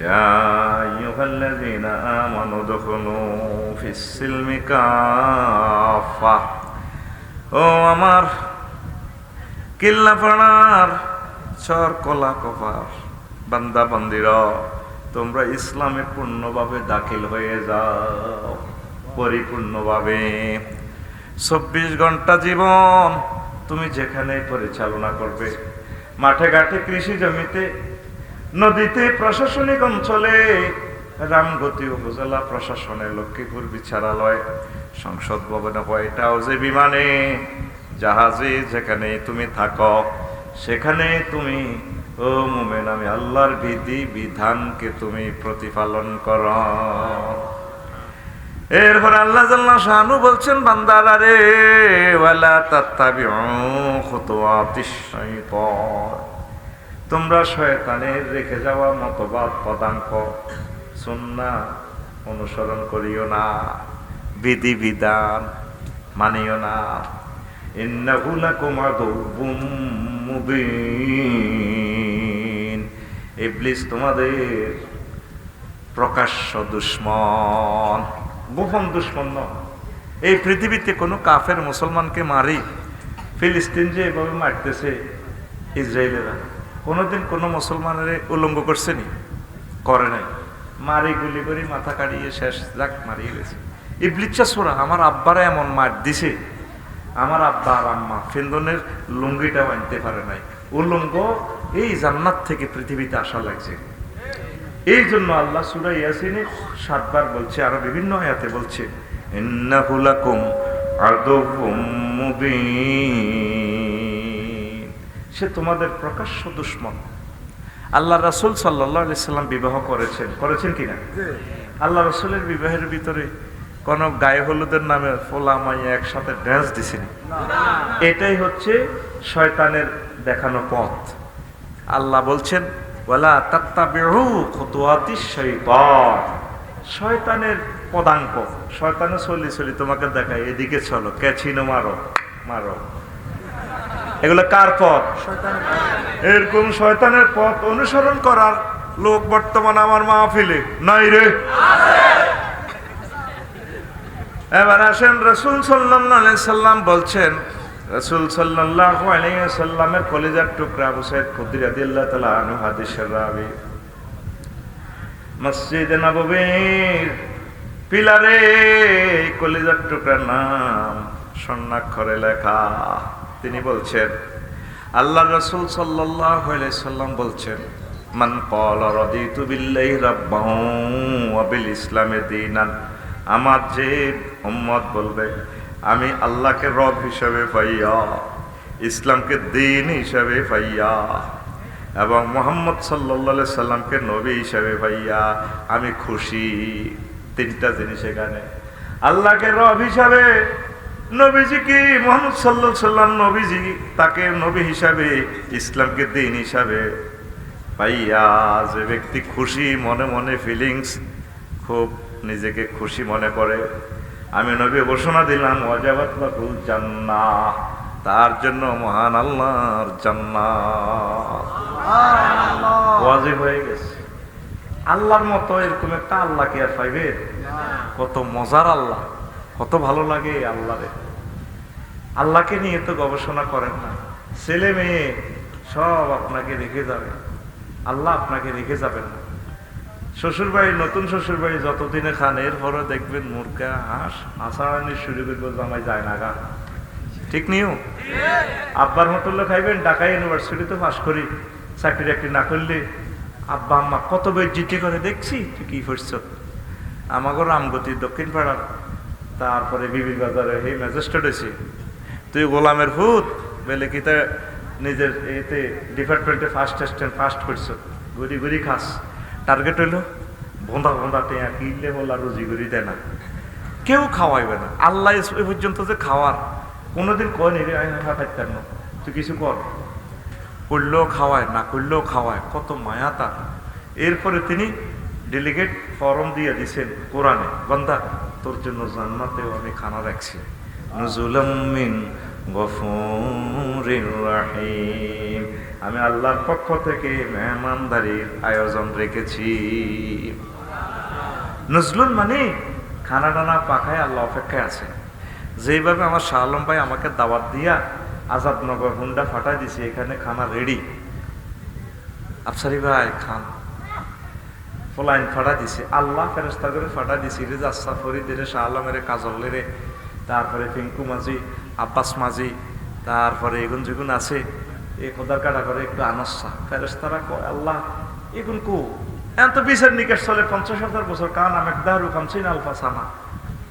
يا أيها الذين آمنوا ادخلوا في السلم كافة ও আমার কিল্লাপাড়ার চর কলা কপার বান্দা বান্দিরা, তোমরা ইসলামে পূর্ণভাবে দাখিল হয়ে যাও, পরিপূর্ণভাবে। 24 ঘন্টা জীবন তুমি যেখানে পরিচালনা করবে, মাঠে ঘাটে, কৃষি জমিতে, নদীতে, প্রশাসনিক অঞ্চলে, রামগতি উপজেলা প্রশাসনে, লক্ষ্মীপুর বিচারালয়, সংসদ ভবনে, হোয়াইট হাউসে, বিমানে, জাহাজে, যেখানে তুমি থাকো সেখানে তুমি, ও মুমিন, আমি আল্লাহর বিধি বিধানকে তুমি প্রতিপালন করো। এরপর আল্লাহ জাল্লা শানু বলছেন, বান্দারা রে, ওয়ালা তাত্তাবিউ খুতুওয়াতিশ শাইতান, তোমরা শয়তানের রেখে যাওয়া মতবাদ, পদাঙ্ক, সুন্নাহ অনুসরণ করিও না, বিধি বিধান মানিও না। ইন্নাহু লাকুম আদুউম মুবিন, ইবলিস তোমাদের প্রকাশ্য দুশমন, গোপন দুশমন নয়। এই পৃথিবীতে কোনো কাফের মুসলমানকে মারি, ফিলিস্তিন যে এভাবে মারতেছে ইসরায়েলেরা, কোনোদিন কোনো মুসলমানের উলঙ্গ করছে নি? করে নাই। মারি গুলি করি মাথা কাটিয়ে শেষ, যাক, মারিয়ে গেছে। ইবলিচ্ছা সোরা আমার আব্বারা এমন মার দিছে, আমার আব্বা আর আম্মা ফিন্দনের লুঙ্গিটাও আনতে পারে নাই। উলঙ্গ এই জান্নাত থেকে পৃথিবীতে আসা লাগছে। এই জন্য আল্লাহ সূরা ইয়াসিনে 7 বার বলছে, আরো বিভিন্ন আয়াতে বলছে, ইন্নাহু লাকুম আদুউম মুবিন, সে তোমাদের প্রকাশ্য দুশমন। আল্লাহ রাসূল সাল্লাল্লাহু আলাইহি সাল্লাম বিবাহ করেছেন কিনা? আল্লাহ রাসূলের বিবাহের ভিতরে কোন গায়ে হলুদের নামে ফোলা মাইয়া একসাথে ড্যান্স দিছেন? এটাই হচ্ছে শয়তানের দেখানো পথ। আল্লাহ বলছেন, ওয়ালা তাত্তাবিউ খুতুওয়াতিশ শাইতান, শয়তানের পদাঙ্ক, শয়তানের চলি তোমাকে দেখায়, এদিকে চলো, ক্যাচিনো মারো মারো, এগুলো কার পথ? এরকম শয়তানের পথ অনুসরণ করার লোক বর্তমান আমার মাহফিলে নাই রে। এবার আসেন, রাসূল সাল্লাল্লাহু আলাইহি সাল্লাম বলছেন, রাসূল সাল্লাল্লাহু আলাইহি সাল্লামের কলিজার টুকরা আবু সাঈদ খুদরি রাদিয়াল্লাহু তাআলা আনহু হাদিসের রাবী, মসজিদে নববীর পিলারে কলিজার টুকরার নাম স্বর্ণাক্ষরে লেখা। তিনি বলছেন, আল্লাহ রাসূল সাল্লাল্লাহু আলাইহি সাল্লাম বলছেন, মান ক্বালা রাদিতু বিল্লাহি রাব্বান ওয়া বিল ইসলামি দীনান, আমার যে উম্মত বলবে আমি আল্লাহকে রব হিসাবে পাইয়া, ইসলামকে দ্বীন হিসাবে পাইয়া, এবং মুহাম্মদ সাল্লাল্লাহু আলাইহি সাল্লামকে নবী হিসাবে পাইয়া আমি খুশি। তিনটা জিনিস এখানে, আল্লাহকে রব হিসাবে, নবীজি কি মুহাম্মদ সাল্লাল্লাহু আলাইহি সাল্লাম নবীজি, তাকে নবী হিসাবে, ইসলামকে দ্বীন হিসাবে পাইয়া যে ব্যক্তি খুশি, মনে মনে ফিলিংস, খুব নিজেকে খুশি মনে করে, আমি নবী ঘোষণা দিলাম, ওয়াজাবাত লাহুল জান্নাহ, তার জন্য মহান আল্লাহর জান্নাত ওয়াজিব হয়ে গেছে। আল্লাহর মতো এরকম একটা আল্লাহ কি আর পাইবে? কত মজার আল্লাহ, কত ভালো লাগে আল্লাহরে। আল্লাহকে নিয়ে তো গবেষণা করেন না, ছেলে মেয়ে সব আপনাকে রেখে যাবে, আল্লাহ আপনাকে রেখে যাবেন না। শ্বশুর বাড়ি, নতুন শ্বশুর বাড়ি যতদিনে খান, এরপরে দেখবেন মুরগা হাঁস আসানি শুরু করবো, জামাই যায় না গা, ঠিক নিও। আব্বার হোটেলে খাইবেন, ঢাকা ইউনিভার্সিটিতে পাস করি, চাকরি টাকরি না করলে আব্বা আম্মা কত বেজ্জিতি করে দেখছি, তুই কি করছ। আমাকে রামগতি দক্ষিণ পাড়ার, তারপরে বিবি বাজারে এই ম্যাজিস্ট্রেট হয়েছে, তুই গোলামের ভূত বেলে কি তা নিজের এতে ডিপার্টমেন্টে ফার্স্ট অ্যাসিস্ট্যান্ট ফার্স্ট করছ, ঘুরি ঘুরি খাস। টার্গেট হইল ভোঁদা ভোঁদা টেয়া কিনলে বলা রুজি করি দেয় না, কেউ খাওয়াইবে না। আল্লাহ এ পর্যন্ত যে খাওয়ার কোনোদিন কয় নি রে, খাইতাম না, তুই কিছু কর, করলেও খাওয়ায়, না করলেও খাওয়ায়, কত মায়া তার। এরপরে তিনি ডেলিগেট ফরম দিয়ে দিছেন কোরআনে, বান্দা তোর জন্য জান্নাতেও আমি খানা রাখছি, নুজুলাম মিন গফুরির রহিম, আমি আল্লাহর পক্ষ থেকে মেহমানদারির আয়োজন রেখেছি। নজরুল মানে খানা টানা পাখায় আল্লাহ অপেক্ষায় আছে। যেইভাবে আমার শাহ আলম ভাই আমাকে দাওয়াত দিয়া আজাদনগর হুন্ডা ফাটাই দিছে, এখানে খানা রেডি, আফসারি ভাই খান, ফলাইন ফাটা দিছে, আল্লাহ ফেরেস্তা করে ফাটা দিছি। রেজা ফরিদের, শাহ আলমের, কাজলের, তারপরে পিঙ্কু মাঝি, আব্বাস মাঝি, তারপরে এগুন যেগুন আছে এই খোদার কাটা করে একটু আনসা ফেরেস্তারা কয় আল্লাহ এগুন কু এত বিচার নিকাশ চলে 50,000 বছর, কান আমি দারু খামছিন আলফা সানা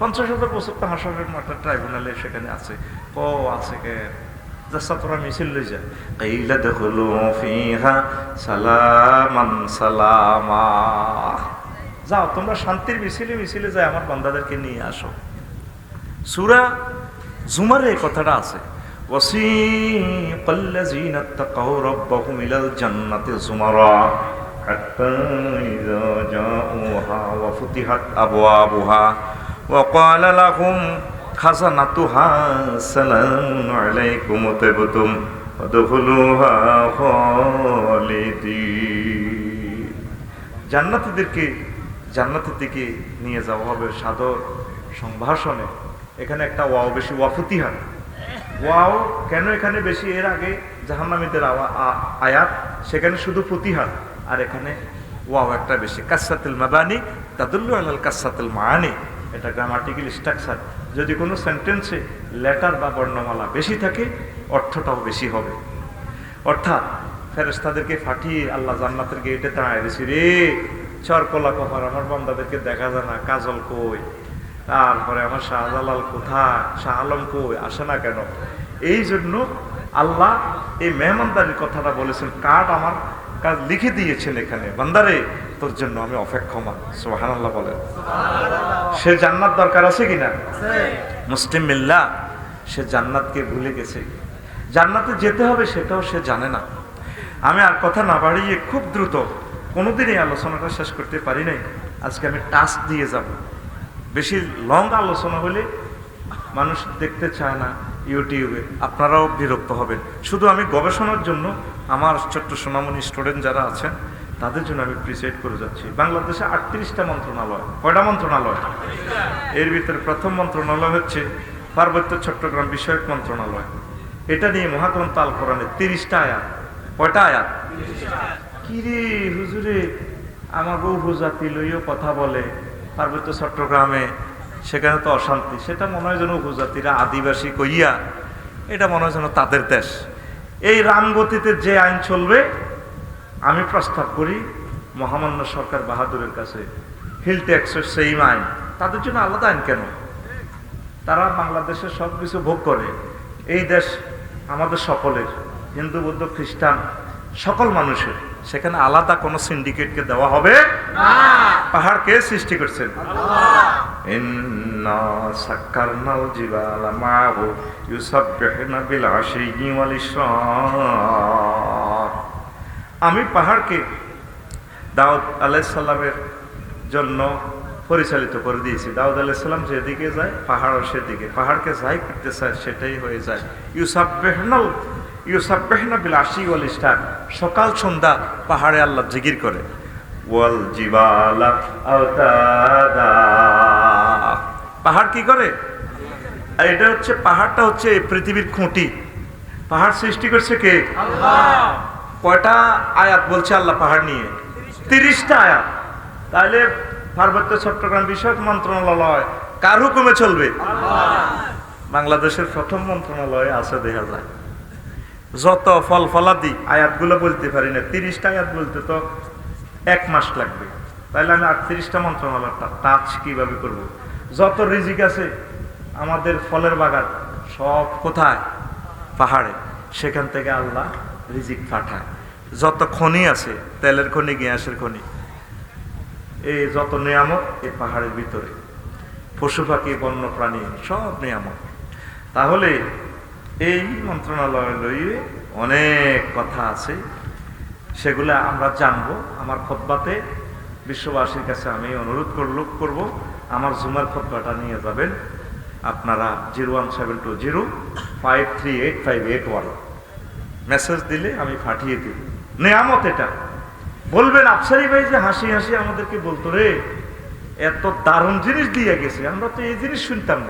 50,000 বছর তো হাসরের মাঠের ট্রাইব্যুনালে সেখানে আছে। ও আছে কে যাচ্ছা তোরা মিছিল লই যা, কাইলা দেখলো ফিহা সালামান সালামা, যাও তোমরা শান্তির মিছিলে মিছিলে যায় আমার বান্দাদেরকে নিয়ে আসো। সূরা জুমারে এই কথাটা আছে, ওয়াসিকাল্লাযীনা তাকাউ রাব্বাহুম ইলাল জান্নাতি যুমারা হাত্তা ইযা জাউহা ওয়া ফুতিহাত আবওয়াবুহা ওয়া ক্বালা লাহুম খাজানাতুহা সালামুন আলাইকুম তিবতুম ফাদখুলুহা খালিদিন। জান্নাতীদেরকে জান্নাতের দিকে নিয়ে যাওয়া হবে সাদর সংভাষণে। এখানে একটা ওয়াও বেশি, ওয়া ফুতিহাত। ওয়াও কেন এখানে বেশি? এর আগে জাহান্নামীদের আয়াত সেখানে শুধু ফুতিহাত, আর এখানে ওয়াও একটা বেশি। কাসসাতুল মাবানি তাদুল্লু আলাল কাসসাতুল মাআনি, এটা গ্রামাটিক্যাল স্ট্রাকচার। যদি কোনো সেন্টেন্সে লেটার বা বর্ণমালা বেশি থাকে অর্থটাও বেশি হবে। অর্থাৎ ফেরেশতাদেরকে ফাটিয়ে আল্লাহ জান্নাতের গেটে দাঁড়ায় দিয়েছি, রে চরকলা কপার আমার বান্দাদেরকে দেখা যায় না, কাজল কই, তারপরে আমার শাহজালাল কোথায়, শাহ আলম কই, আসে না কেন? এই জন্য আল্লাহ এই মেহমানদারির কথাটা বলেছেন, কার্ড আমার কাজ লিখে দিয়েছেন এখানে, বান্দারে তোর জন্য আমি অপেক্ষমান। সুবহানাল্লাহ বলেন। সে জান্নাত দরকার আছে কিনা? মুসলিম মিল্লাহ সে জান্নাতকে ভুলে গেছে, জান্নাতে যেতে হবে সেটাও সে জানে না। আমি আর কথা না বাড়িয়ে খুব দ্রুত, কোনোদিন এই আলোচনাটা শেষ করতে পারি নাই, আজকে আমি টাস্ক দিয়ে যাব। বেশি লং আলোচনা হলে মানুষ দেখতে চায় না ইউটিউবে, আপনারাও বিরক্ত হবেন। শুধু আমি গবেষণার জন্য আমার ছোট্ট সোনামণি স্টুডেন্ট যারা আছেন তাদের জন্য আমি প্রিসাইড করে যাচ্ছি। বাংলাদেশে 38টা মন্ত্রণালয়। কয়টা মন্ত্রণালয়? এর ভিতরে প্রথম মন্ত্রণালয় হচ্ছে পার্বত্য চট্টগ্রাম বিষয়ক মন্ত্রণালয়। এটা নিয়ে মহাগ্রন্থ আল কোরআনে 30টা আয়াত। কয়টা আয়াত? কিরে হুজুরে আমার বউ হুজাতি লইও কথা বলে পার্বত্য চট্টগ্রামে, সেখানে তো অশান্তি। সেটা মনে হয় যেন উপজাতিরা আদিবাসী কইয়া, এটা মনে হয় যেন তাদের দেশ। এই রামগতিতে যে আইন চলবে, আমি প্রস্তাব করি মহামান্য সরকার বাহাদুরের কাছে, হিল ট্যাক্সের সেম আইন, তাদের জন্য আলাদা আইন কেন? তারা বাংলাদেশের সব কিছু ভোগ করে, এই দেশ আমাদের সকলের, হিন্দু বৌদ্ধ খ্রিস্টান সকল মানুষের, সেখানে আলাদা কোনো সিন্ডিকেটকে দেওয়া হবে না। পাহাড় কে সৃষ্টি করছেন? ইন্না সাক্কারনাল জিবালা মাহু ইউসাব্বিহুনা বিল আশিয়্যি ওয়াল ইশরাক। আমি পাহাড়কে দাউদ আলাইহিস সালামের জন্য পরিচালিত করে দিয়েছি। দাউদ আলাইহিস সালাম যেদিকে যায় পাহাড়ও সেদিকে, পাহাড়কে যাই করতে চায় সেটাই হয়ে যায়। ইউসাব্বিহুনা বিল আশিয়্যি ওয়াল ইশরাক, সকাল সন্ধ্যা পাহাড়ে আল্লাহ জিকির করে। ওয়াল জিবালা আওতাদা, পাহাড় কি করে? এটা হচ্ছে পাহাড়টা হচ্ছে পৃথিবীর খুঁটি। পাহাড় সৃষ্টি করছে কে? আল্লাহ। কয়টা আয়াত বলছে আল্লাহ পাহাড় নিয়ে? 30টা আয়াত। তাহলে পার্বত্য চট্টগ্রাম বিষয়ক মন্ত্রণালয় কার হুকুমে চলবে? আল্লাহ। বাংলাদেশের প্রথম মন্ত্রণালয় আছে, দেখা যায়। যত ফল ফলাদি আয়াতগুলো বলতে পারি না, 30টা আয়াত বলতে তো 1 মাস লাগবে। তাহলে আমি 38টা মন্ত্রণালয়টা টাচ কিভাবে করব? যত রিজিক আছে আমাদের ফলের বাগান সব কোথায়? পাহাড়ে। সেখান থেকে আল্লাহ রিজিক পাঠায়। যত খনি আছে, তেলের খনি, গ্যাসের খনি, এই যত নিয়ামত এই পাহাড়ের ভিতরে, পশু পাখি বন্য প্রাণী সব নিয়ামত। তাহলে এই মন্ত্রণালয় লইয়ে অনেক কথা আছে, সেগুলো আমরা জানবো। আমার খুতবাতে বিশ্ববাসীর কাছে আমি অনুরোধ করব, আমার জুমার খুতবাটা নিয়ে যাবেন আপনারা 01720538581। মেসেজ দিলে আমি পাঠিয়ে দিব। নেয়ামত এটা। বলবেন আফসারি ভাই যে হাসি হাসি আমাদেরকে বলতো রে, এত দারুণ জিনিস দিয়ে গেছে, আমরা তো এই জিনিস শুনতাম না।